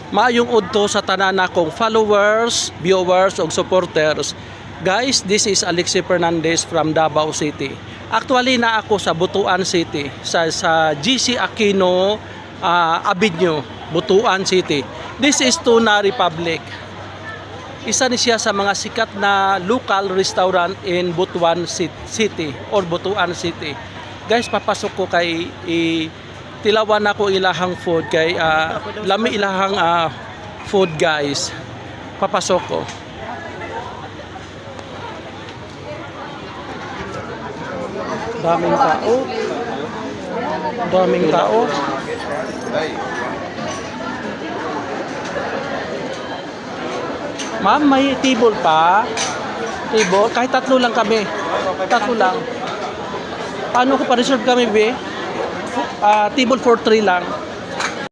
Maayong udto sa tanan akong followers, viewers ug supporters. Guys, this is Alexi Fernandez from Davao City. Actually na ako sa Butuan City, sa GC Aquino Avenue, Butuan City. This is Tuna Republic. Isa ni siya sa mga sikat na local restaurant in Butuan City or Butuan City. Guys, papasok ko kay tilawan ako ilahang food kay lami ilahang food guys. Papasok ko. Daming tao. Daming tao. Ma'am, may table pa? Table? Kahit tatlo lang kami. Tatlo lang. Paano ko pa-reserve kami, be? Table for 3 lang.